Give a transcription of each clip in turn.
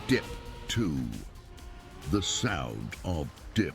Dip 2. The sound of dip.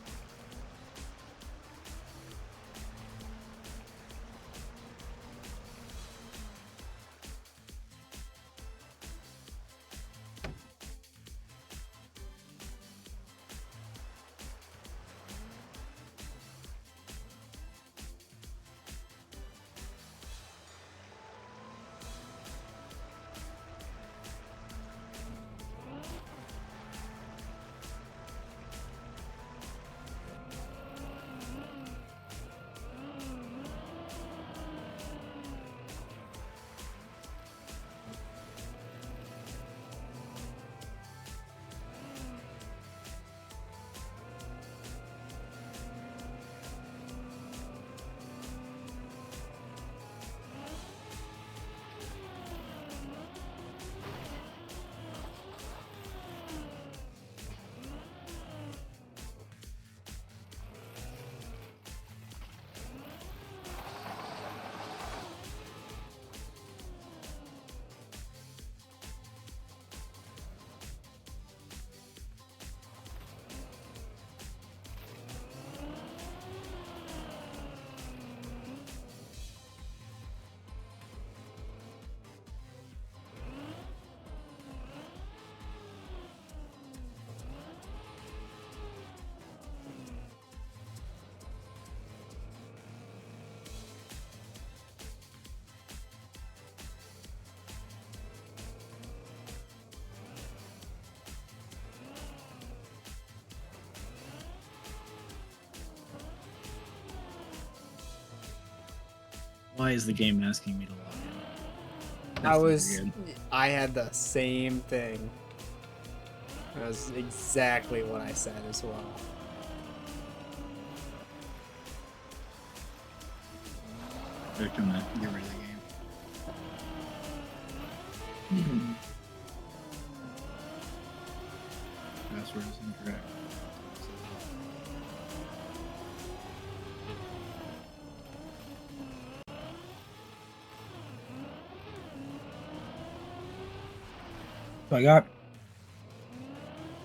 Why is the game asking me to log in? That's I had the same thing. That was exactly what I said as well. They're trying to get rid of the game. Password is incorrect. So I got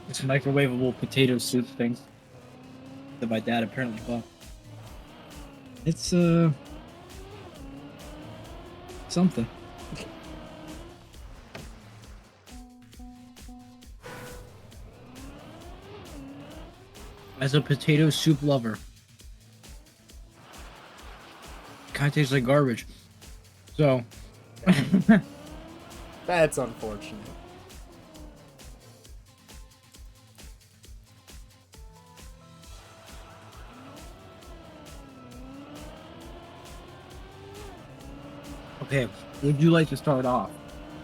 this microwavable potato soup thing that my dad apparently bought. It's something. As a potato soup lover, kind of tastes like garbage. So That's unfortunate. okay, would you like to start off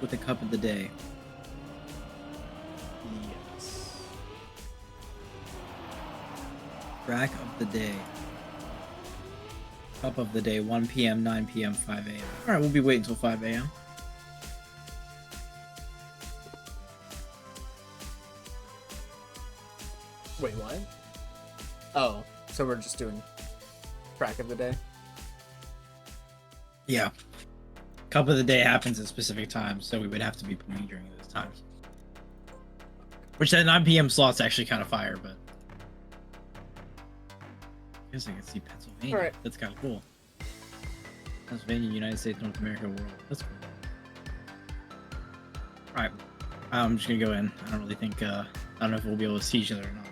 with a cup of the day? Yes. Track of the day. Cup of the day, 1 p.m., 9 p.m., 5 a.m. Alright, we'll be waiting until 5 a.m. Wait, what? Oh, so we're just doing track of the day? Yeah. Cup of the day happens at specific times, so we would have to be playing during those times. Which that 9 p.m. slot's actually kind of fire, but I guess I can see Pennsylvania. All right. That's kind of cool. Pennsylvania, United States, North America, world. That's cool. Alright. I'm just gonna go in. I don't really think, I don't know if we'll be able to see each other or not.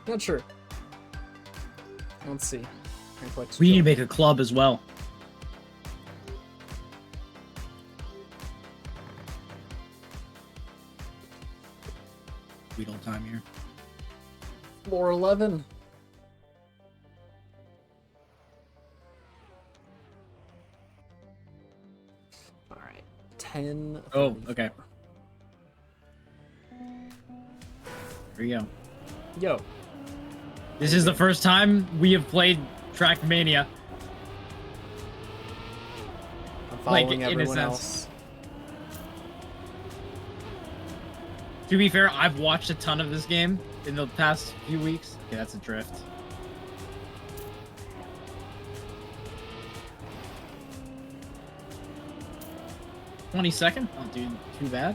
Not sure. Let's see. We need to make a club as well. We don't time here. Floor 11. All right. 10. Oh, okay. Here we go. Yo. This is the first time we have played Trackmania. I'm following Like, in a everyone sense. else. To be fair, I've watched a ton of this game in the past few weeks. Okay, that's a drift. $22nd? Not doing too bad.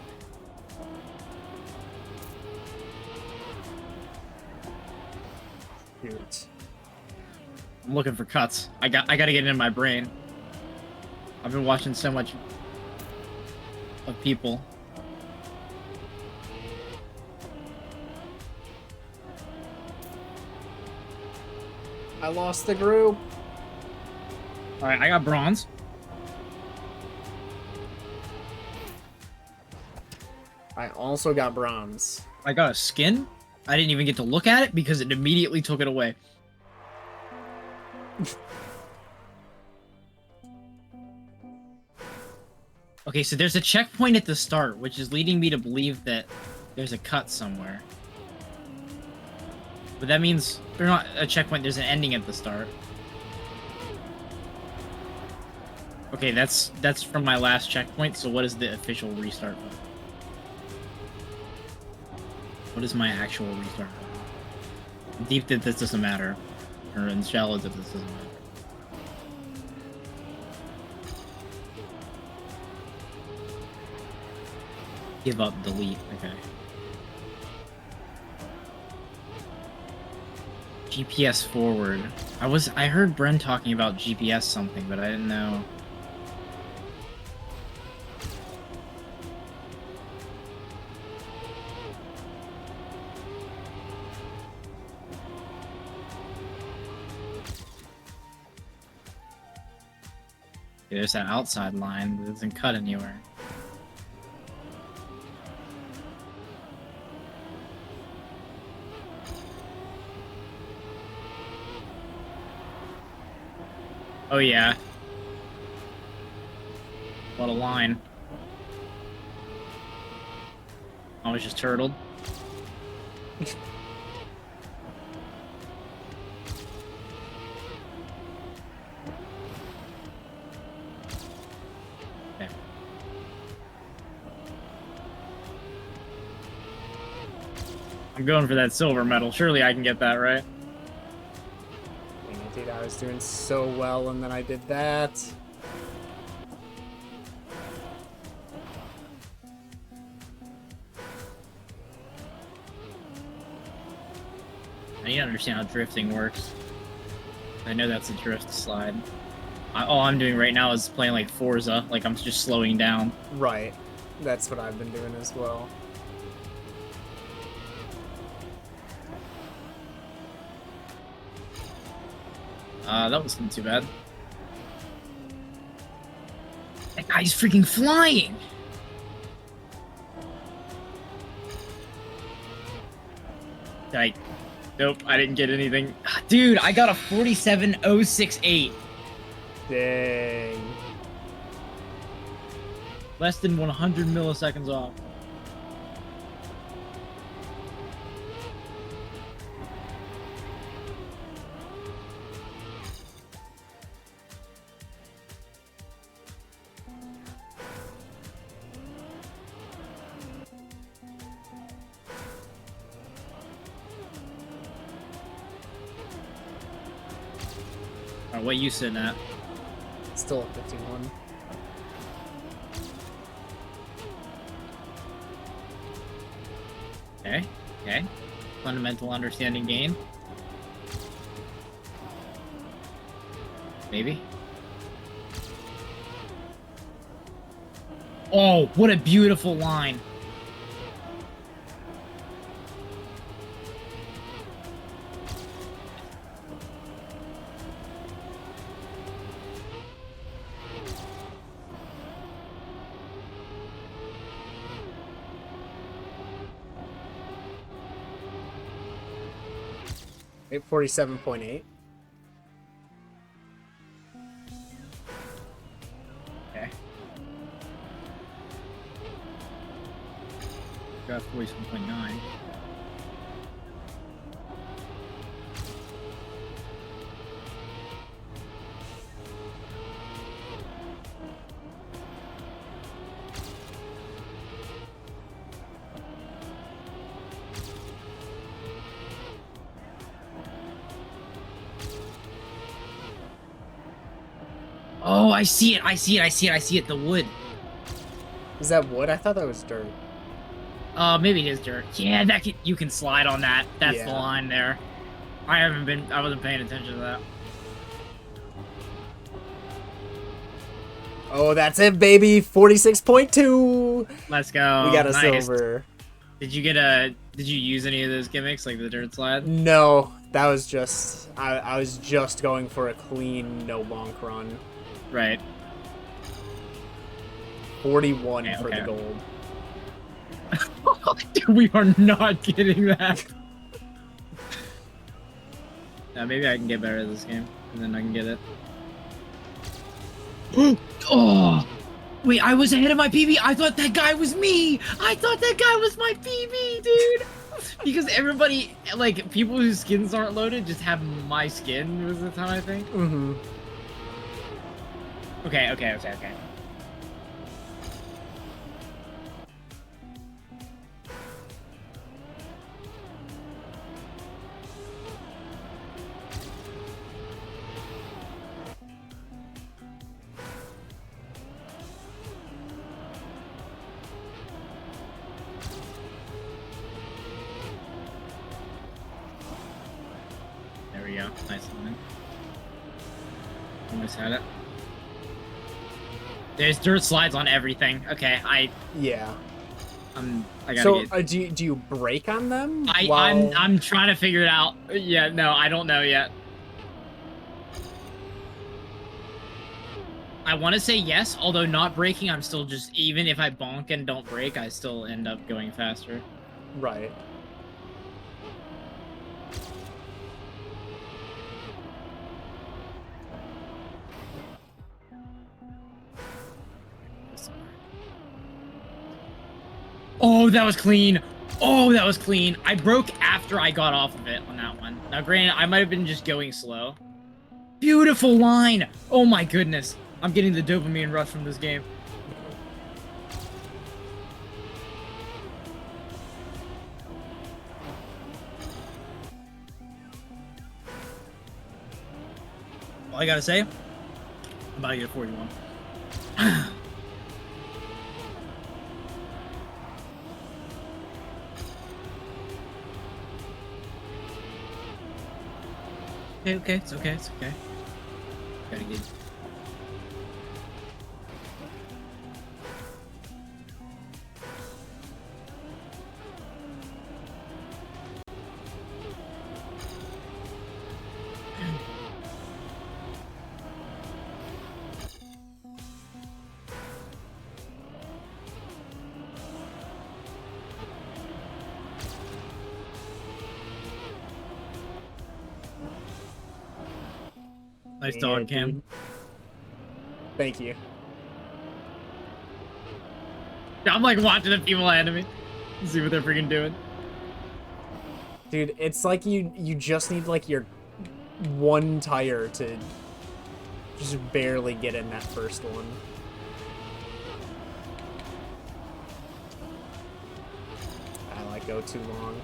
Shoot. I'm looking for cuts. I gotta get it in my brain. I've been watching so much of people. I lost the group. Alright, I got bronze. I also got bronze. I got a skin. I didn't even get to look at it because it immediately took it away. Okay, so there's a checkpoint at the start, which is leading me to believe that there's a cut somewhere. But that means, or not a checkpoint, there's an ending at the start. Okay, that's from my last checkpoint, so what is the official restart button? What is my actual restart button? Deep that this doesn't matter. Or in shallow that this doesn't matter. Give up, delete, okay. GPS forward. I heard Bren talking about GPS something, but I didn't know. There's that outside line that doesn't cut anywhere. Oh yeah. What a line. I was just turtled. Okay. I'm going for that silver medal. Surely I can get that, right? Dude, I was doing so well, and then I did that. I need to understand how drifting works. I know that's a drift slide. All I'm doing right now is playing like Forza, like I'm just slowing down. Right. That's what I've been doing as well. That wasn't too bad. That guy's freaking flying! Nope, I didn't get anything. Dude, I got a 47.068. Dang. Less than 100 milliseconds off. Alright, what you sitting at? Still at 51. Okay, okay. Fundamental understanding gain. Maybe. Oh, what a beautiful line. Wait, 47.8. Okay. Got 47.9. Oh, I see it, I see it, I see it, I see it, the wood. Is that wood? I thought that was dirt. Maybe it is dirt. Yeah, you can slide on that. That's the Yeah. line there. I wasn't paying attention to that. Oh, that's it, baby. 46.2. Let's go. We got a Nice. silver. Did you use any of those gimmicks, like the dirt slide? No, that was just... I was just going for a clean no bonk run. Right. 41 Okay, for okay. the gold. We are not getting that. Maybe I can get better at this game, and then I can get it. Oh! Wait, I was ahead of my PB. I thought that guy was me. I thought that guy was my PB, dude. Because everybody, like, people whose skins aren't loaded just have my skin most of the time, I think. Mm-hmm. Okay. There we go. Nice line. Almost had it. There's dirt slides on everything. Okay, Yeah. I gotta So, get... do you break on them? I'm trying to figure it out. Yeah, no, I don't know yet. I want to say yes, although not breaking, I'm still just... Even if I bonk and don't break, I still end up going faster. Right. Oh, that was clean. Oh, that was clean. I broke after I got off of it on that one. Now, granted, I might have been just going slow. Beautiful line. Oh my goodness. I'm getting the dopamine rush from this game. All I gotta say, I'm about to get a 41. Okay, it's okay. Gotta get... Nice dog, Cam. Dude. Thank you. I'm like watching the people ahead of me. See what they're freaking doing. Dude, it's like you just need like your one tire to just barely get in that first one. I like go too long.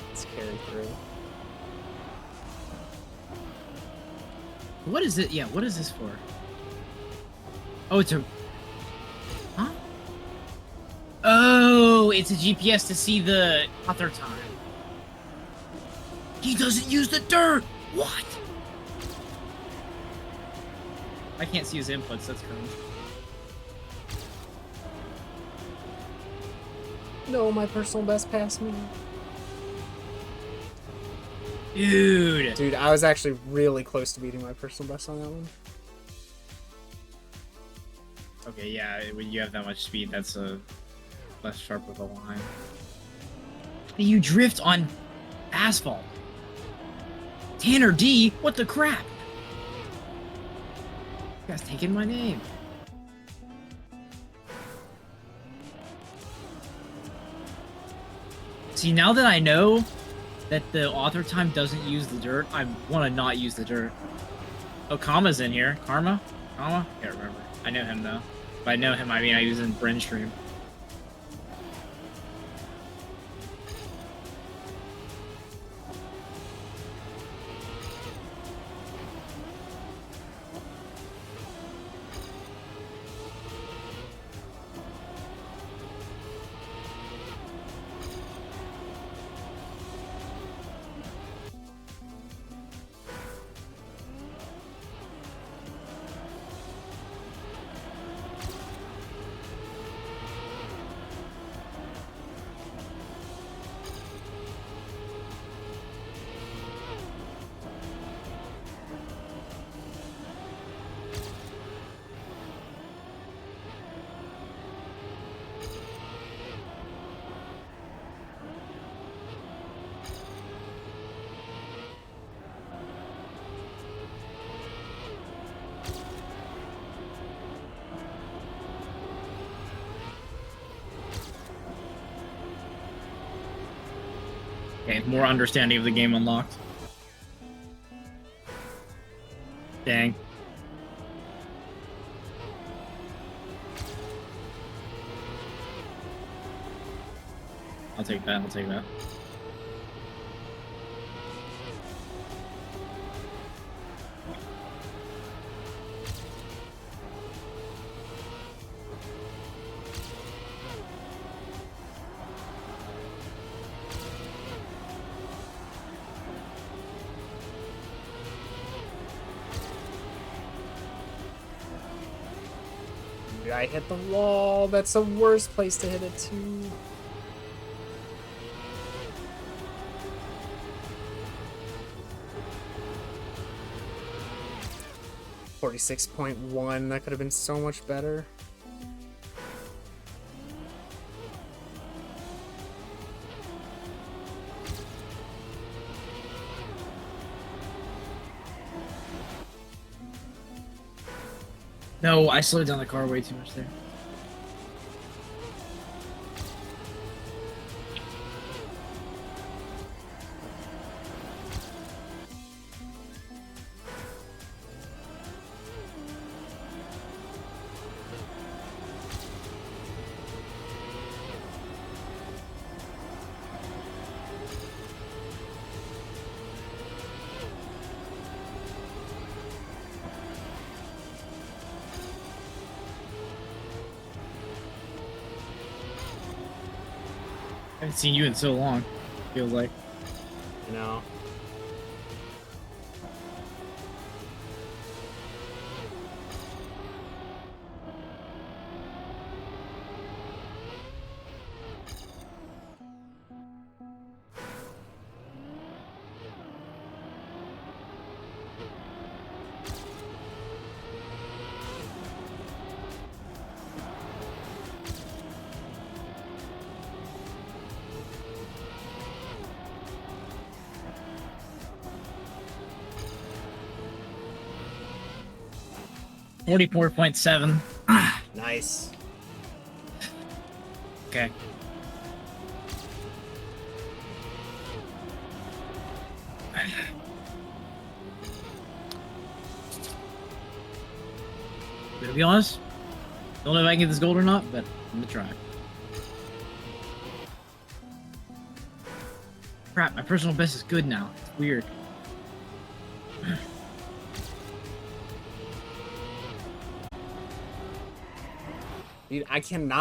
Let's carry through. What is it? Yeah, what is this for? Oh, it's a... Huh? Oh, it's a GPS to see the author time. He doesn't use the dirt! What? I can't see his inputs, that's cringe. No, my personal best passed me. Dude, I was actually really close to beating my personal best on that one. Okay, yeah, when you have that much speed, that's a less sharp of a line. You drift on asphalt. Tanner D, what the crap? You guys taking my name. See, now that I know that the author time doesn't use the dirt, I want to not use the dirt. Oh, Karma's in here. Karma? Can't remember. I know him, though. By know him, I mean I use in Bren stream. Okay, more understanding of the game unlocked. Dang. I'll take that, I'll take that. Dude, I hit the wall. That's the worst place to hit it too. $46.1. That could have been so much better. No, I slowed down the car way too much there. I haven't seen you in so long, feels like. You know. $44.7. Nice. Okay. To be honest, don't know if I can get this gold or not, but I'm gonna try. Crap, my personal best is good now. It's weird. Dude, I cannot